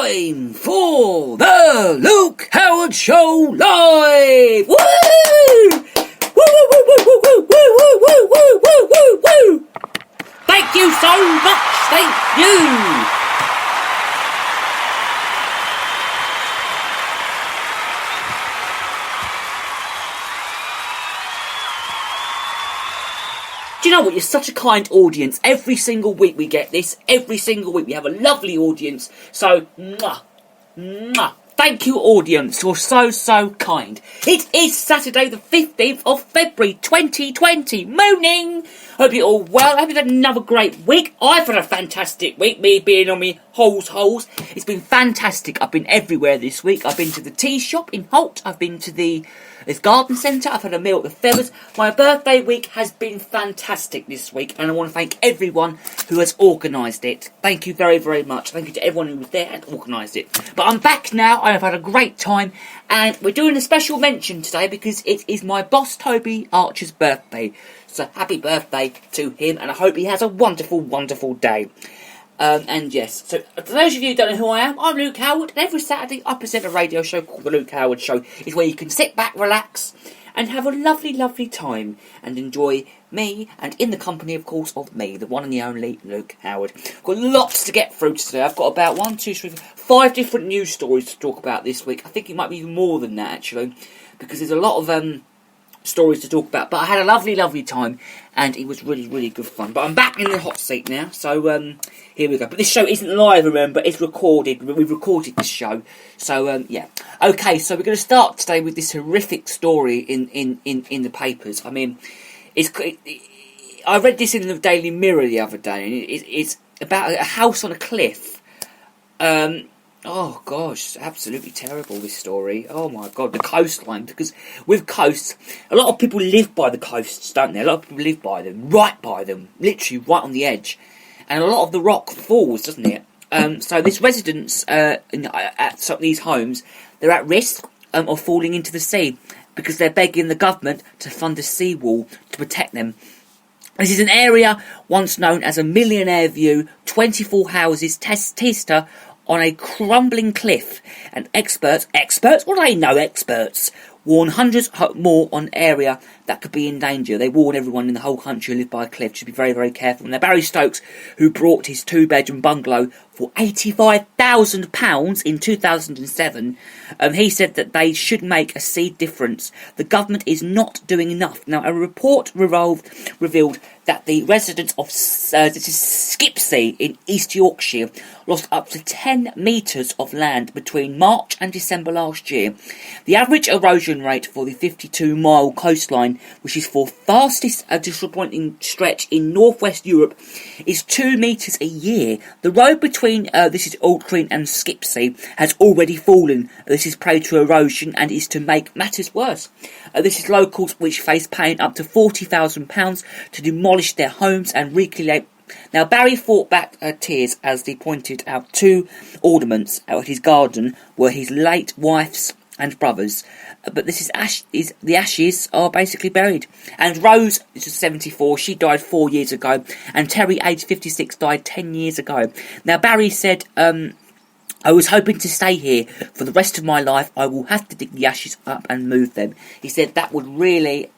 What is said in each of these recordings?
time for the Luke Howard Show live! Woo! Woo, woo, woo, woo, woo, woo, woo, woo, woo, woo, woo, woo! Thank you so much, thank you! Do you know what? You're such a kind audience. Every single week we get this. Every single week we have a lovely audience. So, mwah, mwah. Thank you, audience. You're so kind. It is Saturday the 15th of February 2020. Morning. Hope you're all well. I hope you've had another great week. I've had a fantastic week. Me being on me holes. It's been fantastic. I've been everywhere this week. I've been to the tea shop in Holt. I've been to this garden centre. I've had a meal at the Feathers. My birthday week has been fantastic this week, and I want to thank everyone who has organised it. Thank you very, very much. Thank you to everyone who was there and organised it. But I'm back now. I've had a great time, and we're doing a special mention today because it is my boss Toby Archer's birthday. So happy birthday to him, and I hope he has a wonderful, wonderful day. And yes, so for those of you who don't know who I am, I'm Luke Howard, and every Saturday I present a radio show called The Luke Howard Show. It's where you can sit back, relax, and have a lovely, lovely time, and enjoy me, and in the company, of course, of me, the one and the only Luke Howard. I've got lots to get through today. I've got about 5 different news stories to talk about this week. I think it might be even more than that, actually, because there's a lot of stories to talk about. But I had a lovely, lovely time, and it was really, really good fun. But I'm back in the hot seat now, so here we go. But this show isn't live, remember, it's recorded. We've recorded this show, so yeah. Okay, so we're going to start today with this horrific story in the papers. I mean, I read this in the Daily Mirror the other day, and it's about a house on a cliff. Oh gosh, absolutely terrible, this story. Oh my god, the coastline, because with coasts, a lot of people live by the coasts, don't they? A lot of people live by them, literally right on the edge. And a lot of the rock falls, doesn't it? So these residents at some of these homes, they're at risk of falling into the sea because they're begging the government to fund a seawall to protect them. This is an area once known as a millionaire view, 24 houses, Testa, on a crumbling cliff, and experts, what do they know, experts, warn hundreds more on area that could be in danger. They warn everyone in the whole country who live by a cliff should be very, very careful. Now, Barry Stokes, who bought his 2-bedroom bungalow for £85,000 in 2007, he said that they should make a seed difference. The government is not doing enough. Now, a report revealed that the residents of Skipsea in East Yorkshire lost up to 10 metres of land between March and December last year. The average erosion rate for the 52-mile coastline, which is for fastest disappointing stretch in northwest Europe, is 2 metres a year. The road between this is Aldcreen and Skipsea has already fallen. This is prey to erosion and is to make matters worse. This is locals which face paying up to £40,000 to demolish their homes and recreate. Now, Barry fought back tears as he pointed out 2 ornaments out his garden were his late wife's and brothers, but this is the ashes are basically buried. And Rose, which is 74, she died 4 years ago, and Terry, aged 56, died 10 years ago. Now, Barry said, I was hoping to stay here for the rest of my life. I will have to dig the ashes up and move them. He said that would really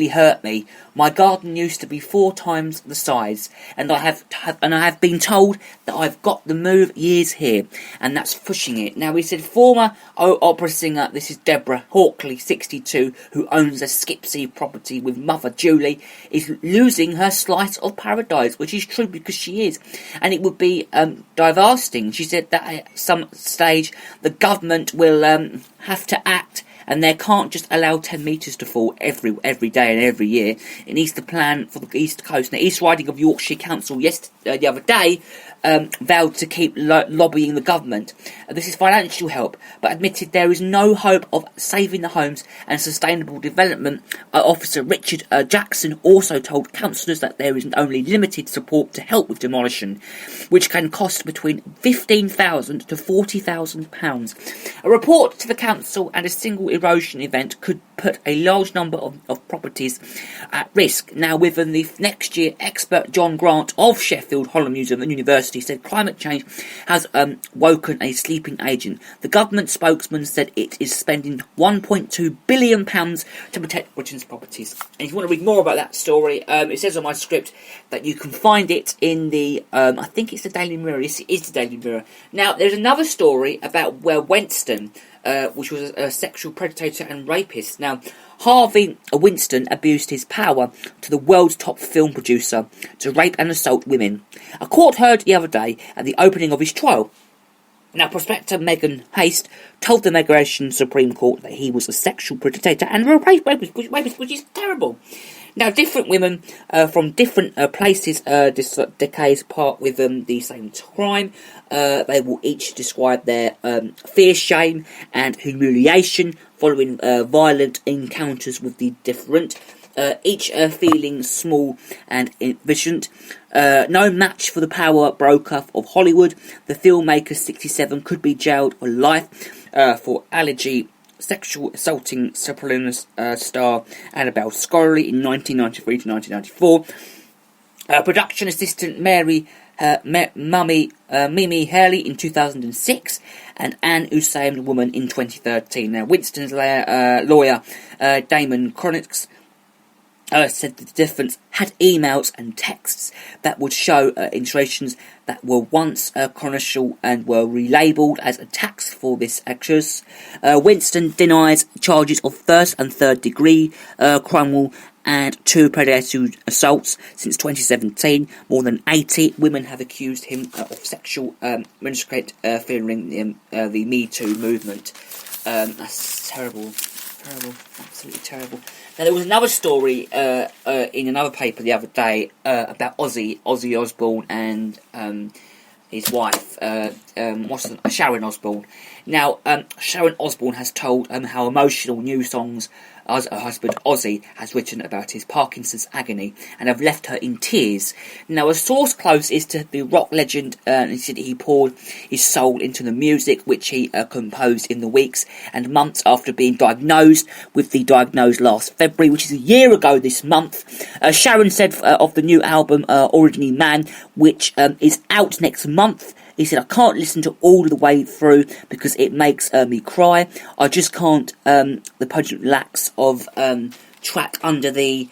hurt me. My garden used to be 4 times the size, and I have been told that I've got the move years here, and that's pushing it. Now, he said former opera singer, this is Deborah Hawkley, 62, who owns a Skipsea property with mother Julie, is losing her slice of paradise, which is true because she is, and it would be devastating. She said that at some stage the government will have to act, and they can't just allow 10 metres to fall every day and every year. It needs to plan for the East Coast. Now, East Riding of Yorkshire Council the other day vowed to keep lobbying the government. This is financial help, but admitted there is no hope of saving the homes and sustainable development. Officer Richard Jackson also told councillors that there is only limited support to help with demolition, which can cost between £15,000 to £40,000. A report to the council and a single erosion event could put a large number of properties at risk. Now, within the next year, expert John Grant of Sheffield Hallam Museum and University said climate change has woken a sleeping agent. The government spokesman said it is spending £1.2 billion to protect Britain's properties. And if you want to read more about that story, it says on my script that you can find it in the, I think it's the Daily Mirror. Yes, it is the Daily Mirror. Now, there's another story about where Winston, which was a sexual predator and rapist. Now, Harvey Winston abused his power to the world's top film producer to rape and assault women. A court heard the other day at the opening of his trial. Now, prospector Megan Haste told the Migration Supreme Court that he was a sexual predator and a rapist, which is terrible. Now, different women from different places decades apart with the same crime. They will each describe their fear, shame and humiliation following violent encounters with the different, each feeling small and inefficient. No match for the power broker of Hollywood. The filmmaker, 67, could be jailed for life for allergy sexual assaulting Sopranos star Annabelle Scully in 1993 to 1994. Production assistant Mimi Hurley in 2006, and Anne Usain Woman in 2013. Now, Winston's lawyer Damon Cronix said the defence had emails and texts that would show illustrations that were once controversial and were relabelled as attacks for this actress. Winston denies charges of first and third degree criminal and 2 predatory assaults since 2017. More than 80 women have accused him of sexual misconduct following the Me Too movement. That's terrible, absolutely terrible. Now, there was another story in another paper the other day about Ozzy Osbourne and his wife, Sharon Osbourne. Now, Sharon Osbourne has told how emotional new songs her husband Ozzy has written about his Parkinson's agony and have left her in tears. Now, a source closest to the rock legend said he poured his soul into the music which he composed in the weeks and months after being diagnosed with the diagnosis last February, which is a year ago this month. Sharon said of the new album Ordinary Man, which is out next month, he said, I can't listen to all the way through because it makes me cry. I just can't. The potent lacks of track under the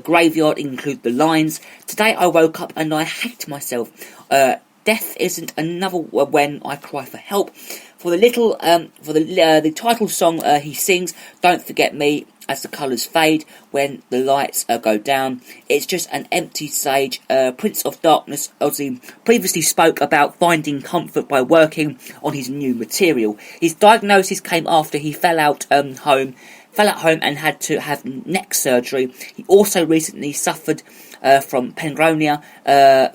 graveyard include the lines. Today I woke up and I hate myself. Death isn't another when I cry for help. For the little, the title song he sings, Don't Forget Me, as the colours fade when the lights go down. It's just an empty stage. Prince of Darkness Ozzy previously spoke about finding comfort by working on his new material. His diagnosis came after he fell at home and had to have neck surgery. He also recently suffered from pneumonia,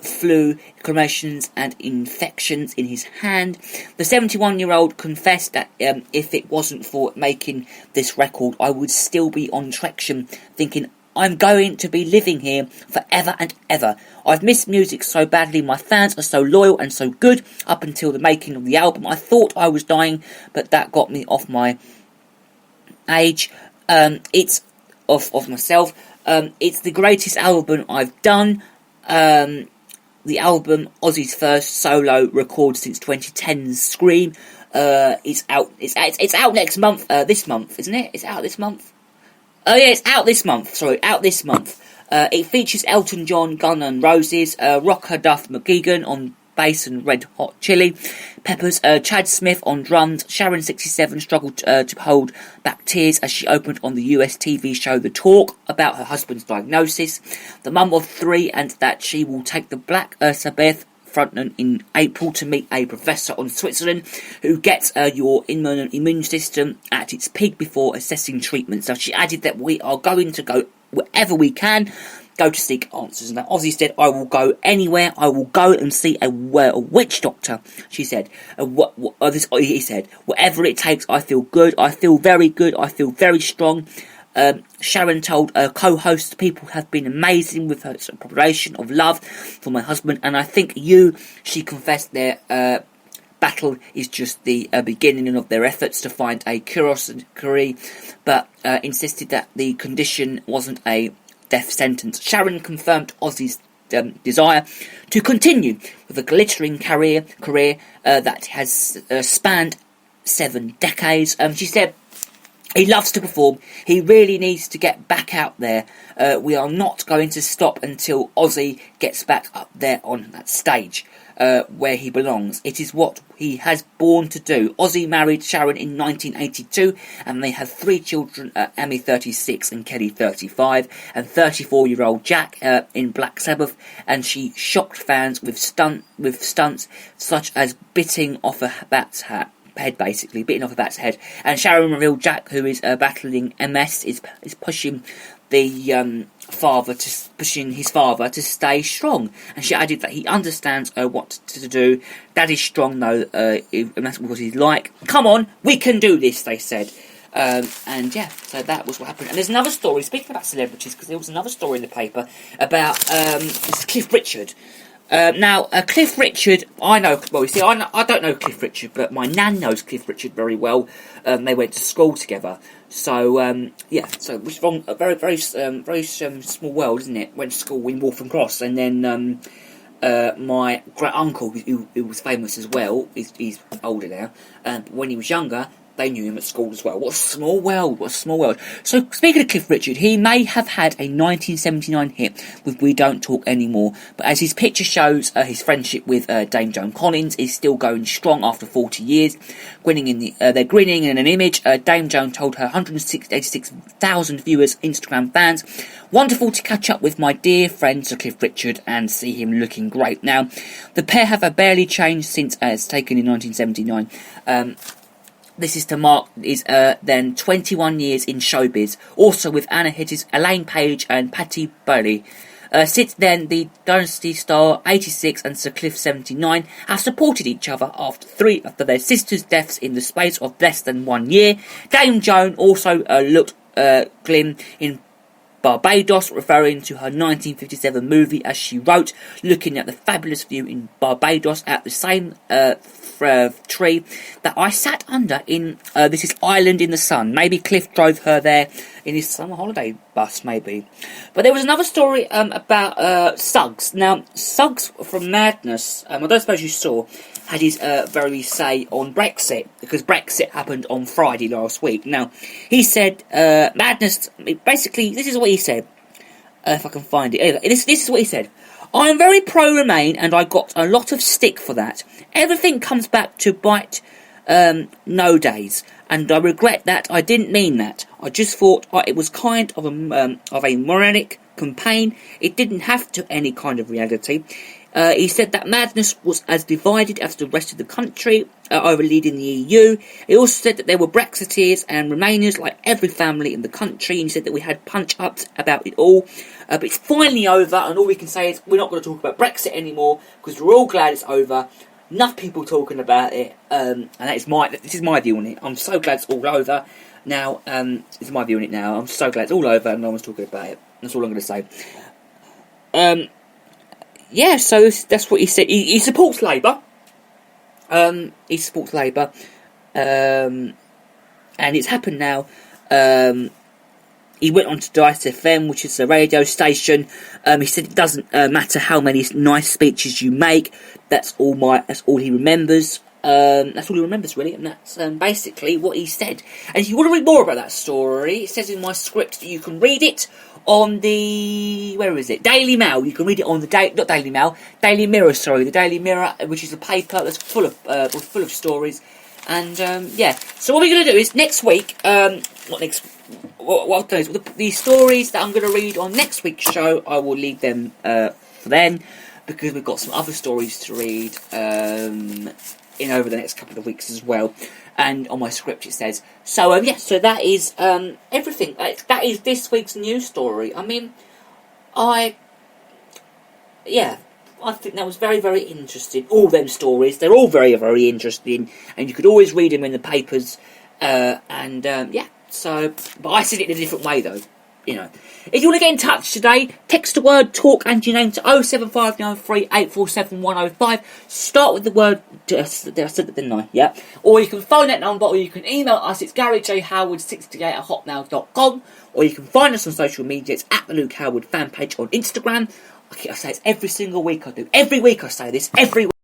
flu, inflammations and infections in his hand. The 71-year-old confessed that if it wasn't for making this record, I would still be on traction, thinking I'm going to be living here forever and ever. I've missed music so badly. My fans are so loyal and so good up until the making of the album. I thought I was dying, but that got me off my age. It's of myself. It's the greatest album I've done. The album, Ozzy's first solo record since 2010's Scream, is out. It's out next month. This month, isn't it? It's out this month. Oh yeah, it's out this month. Sorry, out this month. It features Elton John, Guns N' Roses, rocker Duff McKagan on bass and Red Hot Chili Peppers, Chad Smith on drums. Sharon, 67, struggled to hold back tears as she opened on the US TV show The Talk about her husband's diagnosis. The mum of 3, and that she will take the Black Sabbath frontman in April to meet a professor on Switzerland who gets your immune system at its peak before assessing treatment. So she added that we are going to go wherever we can, go to seek answers. Now, Ozzy said, I will go anywhere. I will go and see a witch doctor, she said. He said, whatever it takes, I feel good. I feel very good. I feel very strong. Sharon told her co-hosts, people have been amazing with her preparation of love for my husband, and I think she confessed there, battle is just the beginning of their efforts to find a cure, but insisted that the condition wasn't a death sentence. Sharon confirmed Ozzy's desire to continue with a glittering career that has spanned 7 decades. She said, he loves to perform. He really needs to get back out there. We are not going to stop until Ozzy gets back up there on that stage where he belongs. It is what he has born to do. Ozzy married Sharon in 1982 and they have 3 children, Amy 36 and Kelly 35, and 34-year-old Jack in Black Sabbath, and she shocked fans with stunts such as bitting off a bat's head, basically bitten off a bat's head. And Sharon revealed Jack, who is battling MS, is pushing the pushing his father to stay strong. And she added that he understands what to do. Daddy's strong though, and that's what he's like. Come on, we can do this, they said. And yeah, so that was what happened. And there's another story, speaking about celebrities, because there was another story in the paper about Cliff Richard. Now, Cliff Richard, I know, well, you see, I don't know Cliff Richard, but my nan knows Cliff Richard very well. They went to school together. So, yeah, so it was from a very, very, very small world, isn't it? Went to school in Waltham Cross, and then my great-uncle, who was famous as well, he's older now, but when he was younger, they knew him at school as well. What a small world, what a small world. So, speaking of Cliff Richard, he may have had a 1979 hit with We Don't Talk Anymore, but as his picture shows, his friendship with Dame Joan Collins is still going strong after 40 years. They're grinning in an image. Dame Joan told her 186,000 viewers, Instagram fans, "Wonderful to catch up with my dear friend Sir Cliff Richard and see him looking great." Now, the pair have barely changed since it's taken in 1979. This is to mark then 21 years in showbiz, also with Anna Hedges, Elaine Page and Patty Burley. Since then, the Dynasty star 86 and Sir Cliff 79 have supported each other after their sisters' deaths in the space of less than 1 year. Dame Joan also looked glim in Barbados, referring to her 1957 movie, as she wrote, "Looking at the fabulous view in Barbados at the same tree that I sat under in this is Island in the Sun." Maybe Cliff drove her there in his summer holiday bus, maybe. But there was another story about Suggs. Now, Suggs from Madness, I don't suppose you saw, had his very say on Brexit, because Brexit happened on Friday last week. Now, he said, Madness, basically, this is what he said, if I can find it. Anyway, this is what he said. "I am very pro-Remain, and I got a lot of stick for that. Everything comes back to bite nowadays, and I regret that. I didn't mean that. I just thought it was kind of a moronic campaign. It didn't have to any kind of reality." He said that Madness was as divided as the rest of the country over leading the EU. He also said that there were Brexiteers and Remainers like every family in the country, and he said that we had punch-ups about it all. But it's finally over, and all we can say is we're not going to talk about Brexit anymore, because we're all glad it's over. Enough people talking about it, and this is my view on it. I'm so glad it's all over now. This is my view on it now. I'm so glad it's all over and no one's talking about it. That's all I'm going to say. Yeah, so that's what he said. He supports Labour. He supports Labour. And it's happened now. He went on to Dice FM, which is a radio station. He said it doesn't matter how many nice speeches you make. That's all he remembers. That's all he remembers, really, and that's basically what he said. And if you want to read more about that story, it says in my script that you can read it on the, Daily Mail. You can read it on the Daily Mirror, the Daily Mirror, which is a paper that's full of stories. And yeah, so what we're going to do is next week, the stories that I'm going to read on next week's show, I will leave them for then, because we've got some other stories to read in over the next couple of weeks as well. And on my script it says, so yeah, so that is everything. That is this week's news story. I mean, I think that was very, very interesting. All them stories, they're all very, very interesting, and you could always read them in the papers. Yeah, so, but I said it in a different way though. you know. If you want to get in touch today, text the word talk and your name to 07593 847 105. Start with the word, I said that, didn't I? Yeah. Or you can phone that number, or you can email us. It's GaryJHoward68@hotmail.com. Or you can find us on social media. It's at the Luke Howard fan page on Instagram. I say it's every single week I do. Every week I say this. Every week.